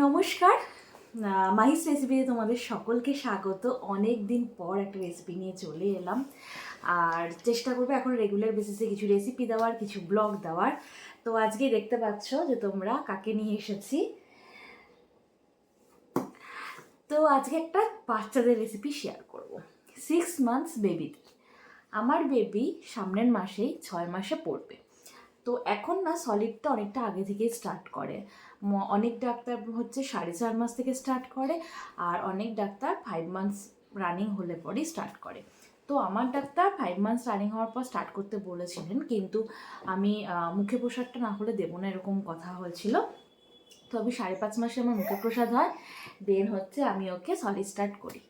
নমস্কার, মাহিস রেসিপিতে তোমাদের সকলকে স্বাগত। অনেক দিন পর একটা রেসিপি নিয়ে চলে এলাম, আর চেষ্টা করবো এখন রেগুলার বেসিসে কিছু রেসিপি দেওয়ার, কিছু ব্লগ দেওয়ার। তো আজকে দেখতে পাচ্ছ যে তোমরা কাকে নিয়ে এসেছি। তো আজকে একটা বাচ্চাদের রেসিপি শেয়ার করব। 6 মান্থস বেবিদের। আমার বেবি সামনের মাসেই 6 মাসে পড়বে। তো এখন না সলিডটা অনেকটা আগে থেকেই স্টার্ট করে। অনেক ডাক্তার হচ্ছে 4.5 মাস থেকে স্টার্ট করে, আর অনেক ডাক্তার 5 মান্থস রানিং হলে পরেই স্টার্ট করে। তো আমার ডাক্তার 5 মান্থস রানিং হওয়ার পর স্টার্ট করতে বলেছিলেন, কিন্তু আমি মুখে প্রসাদটা না হলে দেবো না এরকম কথা হয়েছিল। তো আমি 5.5 মাসে আমার মুখে প্রসাদ হয়, দেন হচ্ছে আমি ওকে সলিড স্টার্ট করি।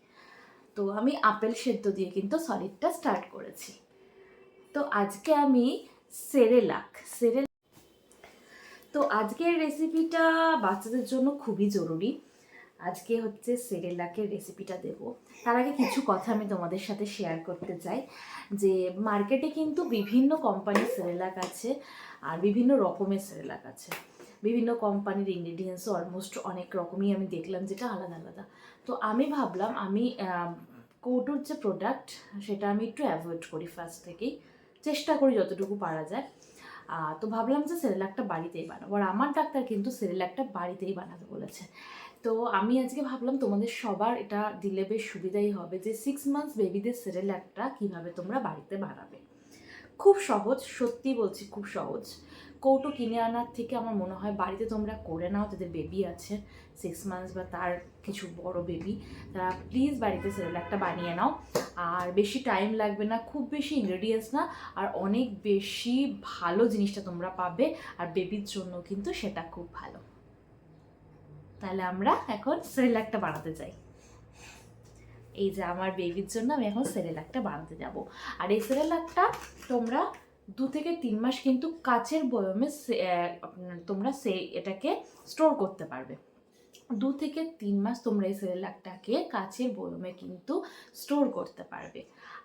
তো আমি আপেল সেদ্ধ দিয়ে কিন্তু সলিডটা স্টার্ট করেছি। তো আজকে আমি সেরেলাক তো আজকের রেসিপিটা বাচ্চাদের জন্য খুবই জরুরি। আজকে হচ্ছে সেরেলাকের রেসিপিটা দেব। তার আগে কিছু কথা আমি তোমাদের সাথে শেয়ার করতে চাই, যে মার্কেটে কিন্তু বিভিন্ন কোম্পানির সেরেলাক আছে, আর বিভিন্ন রকমের সেরেলাক আছে। বিভিন্ন কোম্পানির ইনগ্রিডিয়েন্টসও অলমোস্ট অনেক রকমই আমি দেখলাম, যেটা আলাদা আলাদা। তো আমি ভাবলাম আমি কৌটোর যে প্রোডাক্ট সেটা আমি একটু অ্যাভয়েড করি, ফার্স্ট থেকেই চেষ্টা করি যতটুকু পারা যায়। তো ভাবলাম যে সেরেলাকটা বাড়িতেই বানাবো, আর আমার ডাক্তার কিন্তু সেরেলাকটা বাড়িতেই বানাতে বলেছে। তো আমি আজকে ভাবলাম তোমাদের সবার এটা দিলে বেশ সুবিধাই হবে, যে 6 মান্থস বেবিদের সেরেলাকটা কীভাবে তোমরা বাড়িতে বানাবে। খুব সহজ, সত্যি বলছি খুব সহজ। কৌটো কিনে আনার থেকে আমার মনে হয় বাড়িতে তোমরা করে নাও। যাদের বেবি আছে 6 মান্থস বা তার কিছু বড় বেবি, তারা প্লিজ বাড়িতে সেরেলাকটা বানিয়ে নাও। আর বেশি টাইম লাগবে না, খুব বেশি ইনগ্রেডিয়েন্টস না, আর অনেক বেশি ভালো জিনিসটা তোমরা পাবে, আর বেবির জন্য কিন্তু সেটা খুব ভালো। তাহলে আমরা এখন সেরেলাকটা বানাতে যাই। এই যে আমার বেবির জন্য আমি এখন সেরেলাকটা বানাতে যাব। আর এই সেরেলাকটা তোমরা 2 থেকে 3 মাস কিন্তু কাচের বয়মে তোমরা এটাকে স্টোর করতে পারবে। 2 থেকে 3 মাস তোমরা এই সেরেলাকটাকে কাচের বয়মে কিন্তু স্টোর করতে পারবে।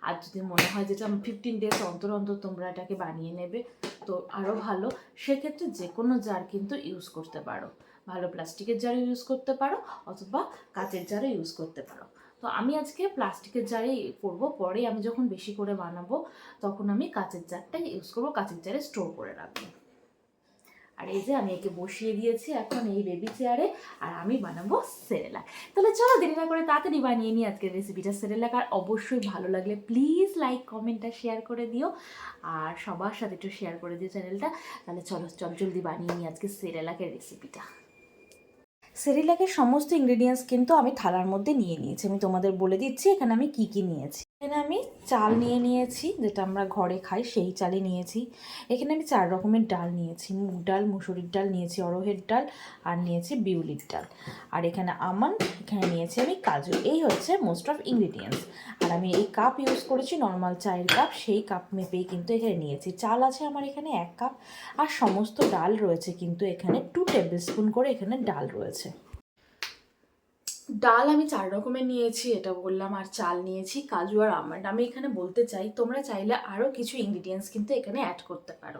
আর যদি মনে হয় যেটা 15 ডেজ অন্তর অন্তর তোমরা এটাকে বানিয়ে নেবে, তো আরও ভালো। সেক্ষেত্রে যে কোনো জার কিন্তু ইউজ করতে পারো, ভালো প্লাস্টিকের জারও ইউজ করতে পারো, অথবা কাচের জারও ইউজ করতে পারো। তো আমি আজকে প্লাস্টিকের জারেই করবো, পরে আমি যখন বেশি করে বানাবো তখন আমি কাচের জারটা ইউজ করবো, কাচের জারে স্টোর করে রাখবো। আর এই যে আমি একে বসিয়ে দিয়েছি এখন এই বেবি চেয়ারে, আর আমি বানাবো সেরেলাক। তাহলে চলো দেরি না করে তাড়াতাড়ি বানিয়ে নিই আজকের রেসিপিটা সেরেলাক। আর অবশ্যই ভালো লাগলে প্লিজ লাইক কমেন্টটা শেয়ার করে দিও, আর সবার সাথে একটু শেয়ার করে দিও চ্যানেলটা। তাহলে চলো জলদি বানিয়ে নিই আজকে সেরেলাকের রেসিপিটা। সেরেলাকের সমস্ত ইনগ্রেডিয়েন্টস কিন্তু আমি থালার মধ্যে নিয়ে নিয়েছি। আমি তোমাদের বলে দিচ্ছি এখানে আমি কি কি নিয়েছি। এখানে আমি চাল নিয়ে নিয়েছি, যেটা আমরা ঘরে খাই সেই চালই নিয়েছি। এখানে আমি 4 রকমের ডাল নিয়েছি, মুগ ডাল, মুসুরির ডাল নিয়েছি, অরহের ডাল, আর নিয়েছি বিউলির ডাল। আর এখানে আমন্ড, এখানে নিয়েছি আমি কাজু। এই হচ্ছে মোস্ট অফ ইনগ্রেডিয়েন্টস। আর আমি এই কাপ ইউজ করেছি নর্মাল চায়ের কাপ, সেই কাপ মেপেই কিন্তু এখানে নিয়েছি। চাল আছে আমার এখানে 1 কাপ, আর সমস্ত ডাল রয়েছে কিন্তু এখানে 2 টেবিল স্পুন করে এখানে ডাল রয়েছে। ডাল আমি 4 রকমের নিয়েছি, এটা বললাম, আর চাল নিয়েছি কাজু আর আমন্ড। আমি এখানে বলতে চাই তোমরা চাইলে আরও কিছু ইনগ্রিডিয়েন্টস কিন্তু এখানে অ্যাড করতে পারো।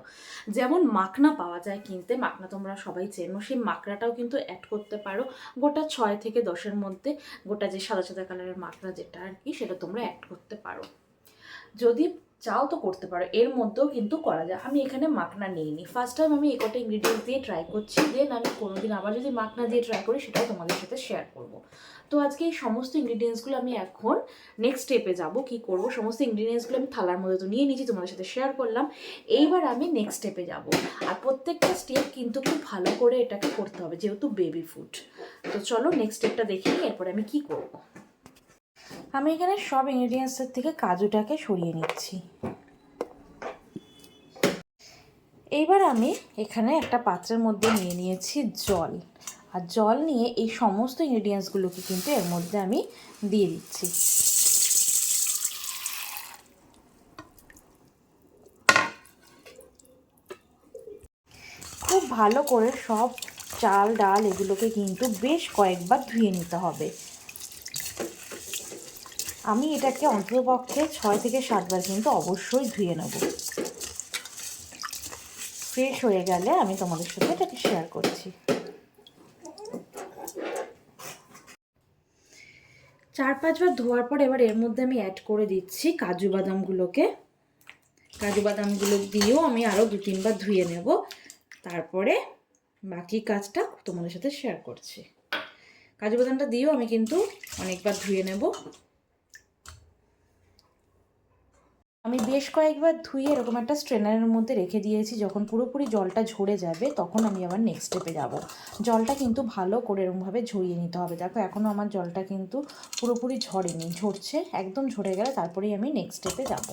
যেমন মাখনা পাওয়া যায় কিনতে, মাখনা তোমরা সবাই চেনো, সেই মাখনাটাও কিন্তু অ্যাড করতে পারো। গোটা 6 থেকে 10-এর মধ্যে গোটা যে সাদা সাদা কালারের মাখনা যেটা আর কি, সেটা তোমরা অ্যাড করতে পারো। যদি চাও তো করতে পারো, এর মধ্যেও কিন্তু করা যায়। আমি এখানে মাখনা নিইনি, ফার্স্ট টাইম আমি এই কটা ইনগ্রিডিয়েন্টস দিয়ে ট্রাই করছি, দেন আমি কোনোদিন আবার যদি মাখনা দিয়ে ট্রাই করি সেটাও তোমাদের সাথে শেয়ার করব। তো আজকে এই সমস্ত ইনগ্রিডিয়েন্টসগুলো আমি এখন নেক্সট স্টেপে যাব। কি করব, সমস্ত ইনগ্রিডিয়েন্টসগুলো আমি থালার মধ্যে তো নিয়ে নিয়েছি, তোমাদের সাথে শেয়ার করলাম। এইবার আমি নেক্সট স্টেপে যাব, আর প্রত্যেকটা স্টেপ কিন্তু খুব ভালো করে এটাকে করতে হবে, যেহেতু বেবি ফুড। তো চলো নেক্সট স্টেপটা দেখে নিই, এরপরে আমি কি করব। আমি এখানে সব ইনগ্রিডিয়েন্টসের থেকে কাজুটাকে সরিয়ে নিচ্ছি। এইবার আমি এখানে একটা পাত্রের মধ্যে নিয়ে নিয়েছি জল, আর জল নিয়ে এই সমস্ত ইনগ্রিডিয়েন্টসগুলোকে কিন্তু এর মধ্যে আমি দিয়ে দিচ্ছি। খুব ভালো করে সব চাল ডাল এগুলোকে কিন্তু বেশ কয়েকবার ধুয়ে নিতে হবে। আমি এটাকে অন্ততপক্ষে 6 থেকে 7 বার কিন্তু অবশ্যই ধুয়ে নেব। ফ্রেশ হয়ে গেলে আমি তোমাদের সাথে এটাকে শেয়ার করছি। 4-5 বার ধোয়ার পর এবার এর মধ্যে আমি অ্যাড করে দিচ্ছি কাজু বাদামগুলোকে। কাজু বাদামগুলো দিয়েও আমি আরও 2-3 বার ধুয়ে নেব, তারপরে বাকি কাজটা তোমাদের সাথে শেয়ার করছি। কাজু বাদামটা দিয়েও আমি কিন্তু অনেকবার ধুয়ে নেব। আমি বেশ কয়েকবার ধুয়ে এরকম একটা স্ট্রেনারের মধ্যে রেখে দিয়েছি। যখন পুরোপুরি জলটা ঝরে যাবে তখন আমি আবার নেক্সট স্টেপে যাব। জলটা কিন্তু ভালো করে এরকমভাবে ঝরিয়ে নিতে হবে। দেখো এখনও আমার জলটা কিন্তু পুরোপুরি ঝরেনি, ঝরছে। একদম ঝরে গেলে তারপরেই আমি নেক্সট স্টেপে যাব।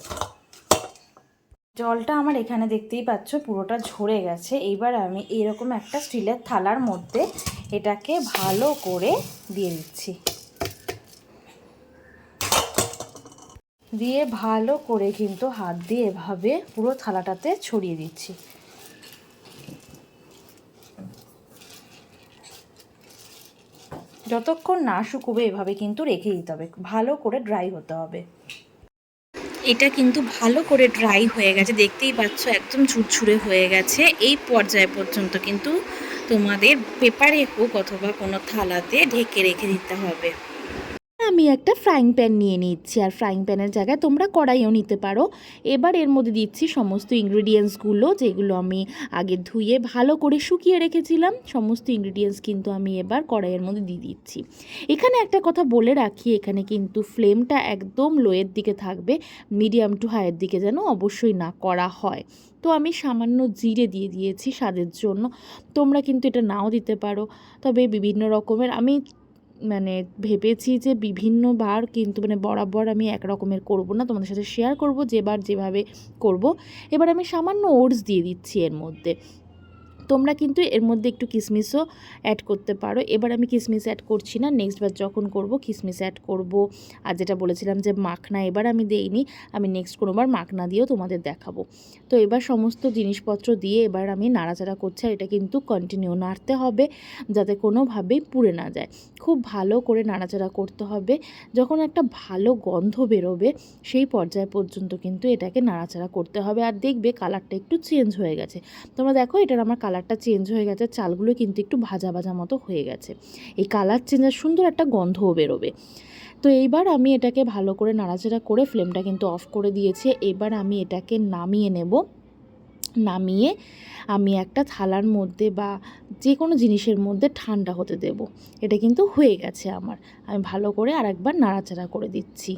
জলটা আমার এখানে দেখতেই পাচ্ছ পুরোটা ঝরে গেছে। এইবার আমি এরকম একটা স্টিলের থালার মধ্যে এটাকে ভালো করে দিয়ে দিচ্ছি। দিয়ে ভালো করে কিন্তু হাত দিয়ে এভাবে পুরো থালাটাতে ছড়িয়ে দিচ্ছি। যতক্ষণ না শুকোবে এভাবে কিন্তু রেখে দিতে হবে, ভালো করে ড্রাই হতে হবে। এটা কিন্তু ভালো করে ড্রাই হয়ে গেছে, দেখতেই পাচ্ছ একদম ঝুরঝুরে হয়ে গেছে। এই পর্যায় পর্যন্ত কিন্তু তোমাদের পেপারে হোক অথবা কোনো থালাতে ঢেকে রেখে দিতে হবে। আমি একটা ফ্রাইং প্যান নিয়ে নিচ্ছি, আর ফ্রাইং প্যানের জায়গায় তোমরা কড়াইও নিতে পারো। এবার এর মধ্যে দিচ্ছি সমস্ত ইনগ্রিডিয়েন্টসগুলো, যেগুলো আমি আগে ধুয়ে ভালো করে শুকিয়ে রেখেছিলাম। সমস্ত ইনগ্রিডিয়েন্টস কিন্তু আমি এবার কড়াইয়ের মধ্যে দিয়ে দিচ্ছি। এখানে একটা কথা বলে রাখি, এখানে কিন্তু ফ্লেমটা একদম লোয়ের দিকে থাকবে, মিডিয়াম টু হাইয়ের দিকে যেন অবশ্যই না করা হয়। তো আমি সামান্য জিরে দিয়ে দিয়েছি স্বাদের জন্য, তোমরা কিন্তু এটা নাও দিতে পারো। তবে বিভিন্ন রকমের আমি ভেবেছি যে বিভিন্নবার কিন্তু বরাবর আমি এক রকমের করব না, তোমাদের সাথে শেয়ার করব যেবার যেভাবে করব। এবার আমি সামান্য ওটস দিয়ে দিচ্ছি এর মধ্যে। তোমরা কিন্তু এর মধ্যে একটু কিশমিশও অ্যাড করতে পারো। এবার আমি কিশমিশ অ্যাড করছি না, নেক্সট বার যখন করব কিশমিশ অ্যাড করব। আর যেটা বলেছিলাম যে মাখনা এবার আমি দেইনি, আমি নেক্সট কোনোবার মাখনা দিয়েও তোমাদের দেখাবো। তো এবার সমস্ত জিনিসপত্র দিয়ে এবার আমি নাড়াচাড়া করছি, আর এটা কিন্তু কন্টিনিউ নাড়তে হবে যাতে কোনোভাবেই পুড়ে না যায়। খুব ভালো করে নাড়াচাড়া করতে হবে। যখন একটা ভালো গন্ধ বেরোবে সেই পর্যায় পর্যন্ত কিন্তু এটাকে নাড়াচাড়া করতে হবে। আর দেখবে কালারটা একটু চেঞ্জ হয়ে গেছে। তোমরা দেখো এটার আমার কালারটা চেঞ্জ হয়ে গেছে, চালগুলো কিন্তু একটু ভাজা ভাজা মতো হয়ে গেছে। এই কালার চেঞ্জের সুন্দর একটা গন্ধও বেরোবে। তো এইবার আমি এটাকে ভালো করে নাড়াচাড়া করে ফ্লেমটা কিন্তু অফ করে দিয়েছি। এবার আমি এটাকে নামিয়ে নেব। নামিয়ে আমি একটা থালার মধ্যে বা যে কোনো জিনিসের মধ্যে ঠান্ডা হতে দেব। এটা কিন্তু হয়ে গেছে আমার। আমি ভালো করে আরেকবার নাড়াচাড়া করে দিচ্ছি।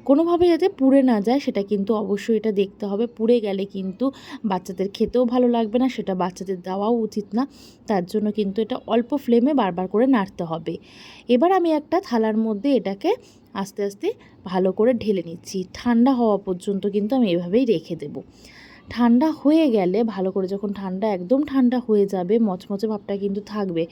কোনোভাবে যাতে পুড়ে না যায় সেটা কিন্তু অবশ্যই এটা দেখতে হবে। পুড়ে গেলে কিন্তু বাচ্চাদের খেতেও ভালো লাগবে না, সেটা বাচ্চাদের দেওয়াও উচিত না। তার জন্য কিন্তু এটা অল্প ফ্লেমে বারবার করে নাড়তে হবে। এবার আমি একটা থালার মধ্যে এটাকে আস্তে আস্তে ভালো করে ঢেলে নিচ্ছি। ঠান্ডা হওয়া পর্যন্ত কিন্তু আমি এভাবেই রেখে দেবো। ঠান্ডা হয়ে গেলে ভালো করে, যখন একদম ঠান্ডা হয়ে যাবে, মচমচে ভাবটা কিন্তু থাকবে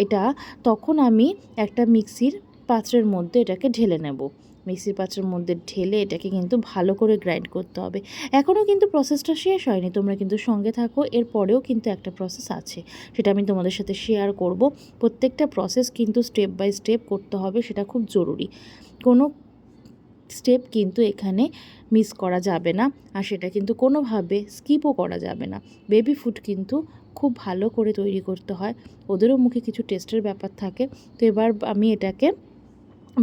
এটা, তখন আমি একটা মিক্সির পাত্রের মধ্যে এটাকে ঢেলে নেব। মিক্সির পাত্রের মধ্যে ঢেলে এটাকে কিন্তু ভালো করে গ্রাইন্ড করতে হবে। এখনও কিন্তু প্রসেসটা শেষ হয়নি, তোমরা কিন্তু সঙ্গে থাকো। এরপরেও কিন্তু একটা প্রসেস আছে, সেটা আমি তোমাদের সাথে শেয়ার করব। প্রত্যেকটা প্রসেস কিন্তু স্টেপ বাই স্টেপ করতে হবে, সেটা খুব জরুরি। কোনো স্টেপ কিন্তু এখানে মিস করা যাবে না, আর সেটা কিন্তু কোনোভাবে স্কিপও করা যাবে না। বেবি ফুড কিন্তু খুব ভালো করে তৈরি করতে হয়, ওদেরও মুখে কিছু টেস্টের ব্যাপার থাকে। তো এবার আমি এটাকে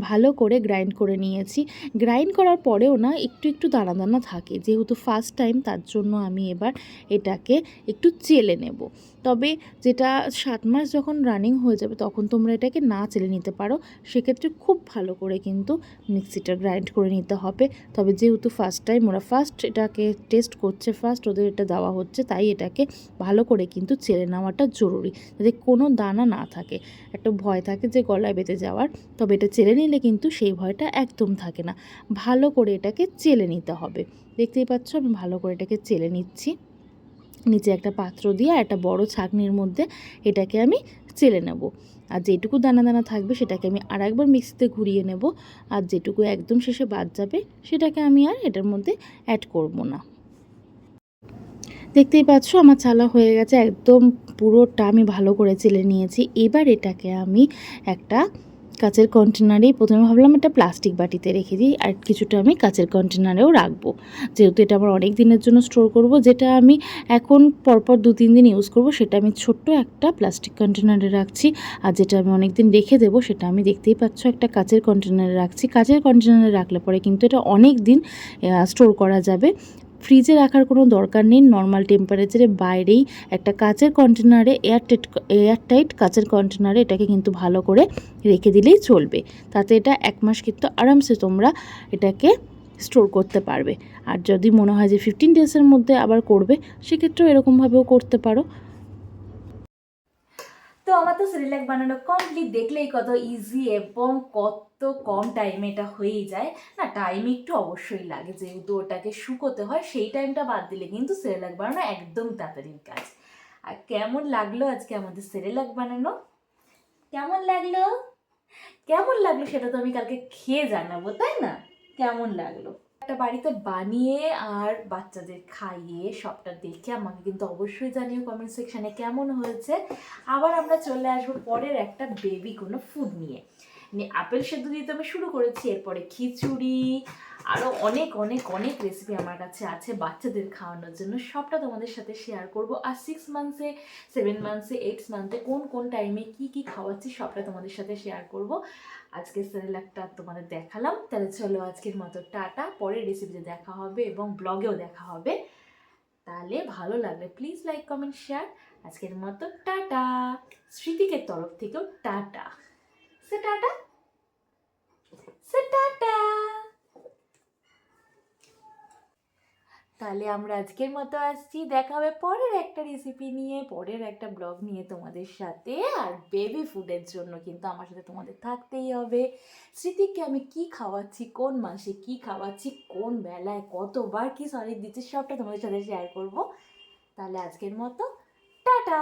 ভালো করে গ্রাইন্ড করে নিয়েছি। গ্রাইন্ড করার পরেও না একটু একটু দানা দানা থাকে, যেহেতু ফার্স্ট টাইম, তার জন্য আমি এবার এটাকে একটু চেলে নেব। তবে যেটা 7 মাস যখন রানিং হয়ে যাবে তখন তোমরা এটাকে না চেলে নিতে পারো, সেক্ষেত্রে খুব ভালো করে কিন্তু মিক্সিটা গ্রাইন্ড করে নিতে হবে। তবে যেহেতু ফার্স্ট টাইম, ওরা ফার্স্ট এটাকে টেস্ট করছে, ফার্স্ট ওদের এটা দেওয়া হচ্ছে, তাই এটাকে ভালো করে কিন্তু চেলে নেওয়াটা জরুরি, যাতে কোনো দানা না থাকে। একটা ভয় থাকে যে গলায় বেঁধে যাওয়ার, তবে এটা চেলে নিলে কিন্তু সেই ভয়টা একদম থাকে না। ভালো করে এটাকে চেলে নিতে হবে। দেখতেই পাচ্ছ আমি ভালো করে এটাকে চেলে নিচ্ছি। নিচে একটা পাত্র দিয়ে একটা বড় ছাঁকনির মধ্যে এটাকে আমি চেলে নেব। আর যেটুকু দানা দানা থাকবে সেটাকে আমি আর একবার মিক্সিতে ঘুরিয়ে নেব। আর যেটুকু একদম শেষে বাদ যাবে সেটাকে আমি আর এটার মধ্যে অ্যাড করব না। দেখতেই পাচ্ছ আমার চালা হয়ে গেছে, একদম পুরোটা আমি ভালো করে চেলে নিয়েছি। এবার এটাকে আমি একটা কাচের কন্টেনারেই প্রথমে ভাবলাম একটা প্লাস্টিক বাটিতে রেখে দিই, আর কিছুটা আমি কাচের কন্টেনারেও রাখবো, যেহেতু এটা আমার অনেক দিনের জন্য স্টোর করব। যেটা আমি এখন পরপর 2-3 দিন ইউজ করব সেটা আমি ছোট্ট একটা প্লাস্টিক কন্টেনারে রাখছি, আর যেটা আমি অনেক দিন রেখে দেবো সেটা আমি দেখতেই পাচ্ছ একটা কাচের কন্টেনারে রাখছি। কাচের কন্টেনারে রাখলে পরে কিন্তু এটা অনেক দিন স্টোর করা যাবে। ফ্রিজে রাখার কোনো দরকার নেই, নর্মাল টেম্পারেচারে বাইরেই একটা কাচের কন্টেনারে এয়ারটাইট কাচের কন্টেনারে এটাকে কিন্তু ভালো করে রেখে দিলেই চলবে। তাতে এটা 1 মাস কিন্তু আরামসে তোমরা এটাকে স্টোর করতে পারবে। আর যদি মনে হয় যে 15 ডেজের মধ্যে আবার করবে, সেক্ষেত্রেও এরকমভাবেও করতে পারো। তো আমার তো সেরেলাক বানানো কমপ্লিট, দেখলেই কত ইজি এবং কত কম টাইমে এটা হয়েই যায়। না, টাইম একটু অবশ্যই লাগে, যেহেতু ওটাকে শুকোতে হয়, সেই টাইমটা বাদ দিলে কিন্তু সেরেলাক বানানো একদম তাড়াতাড়ির কাজ। আর কেমন লাগলো আজকে আমাদের সেরেলাক বানানো? কেমন লাগলো? কেমন লাগলো সেটা তো আমি কালকে খেয়ে জানাবো, তাই না? কেমন লাগলো একটা বাড়িতে বানিয়ে আর বাচ্চাদের খাইয়ে সবটা দেখে আমাকে কিন্তু অবশ্যই জানিও কমেন্ট সেকশানে কেমন হয়েছে। আবার আমরা চলে আসবো পরের একটা বেবি কোনো ফুড নিয়ে। আপেল সেদ্ধ দিয়ে তো আমি শুরু করেছি, এরপরে খিচুড়ি, আরও অনেক অনেক অনেক রেসিপি আমার কাছে আছে বাচ্চাদের খাওয়ানোর জন্য, সবটা তোমাদের সাথে শেয়ার করব। আর 6 মান্থসে, 7 মান্থসে, 8 মান্থে কোন কোন টাইমে কি কি খাওয়াচ্ছি সবটা তোমাদের সাথে শেয়ার করব। আজকে সেরেলাকটা তোমাদের দেখালাম। তাহলে চলো আজকের মতো টাটা, পরের রেসিপিতে দেখা হবে এবং ব্লগেও দেখা হবে। তাহলে ভালো লাগলে প্লিজ লাইক, কমেন্ট, শেয়ার। আজকের মতো টাটা। স্মৃতিকের তরফ থেকেও টাটা। সে টাটা, সে টাটা। তাহলে আমরা আজকের মতো আসছি, দেখা হবে পরের একটা রেসিপি নিয়ে, পরের একটা ব্লগ নিয়ে তোমাদের সাথে। আর বেবি ফুডের জন্য কিন্তু আমার সাথে তোমাদের থাকতেই হবে। স্মৃতিকে আমি কি খাওয়াচ্ছি, কোন মাসে কি খাওয়াচ্ছি, কোন বেলায় কতবার কি সলিড দিচ্ছি, সবটা তোমাদের সাথে শেয়ার করব। তাহলে আজকের মতো টাটা।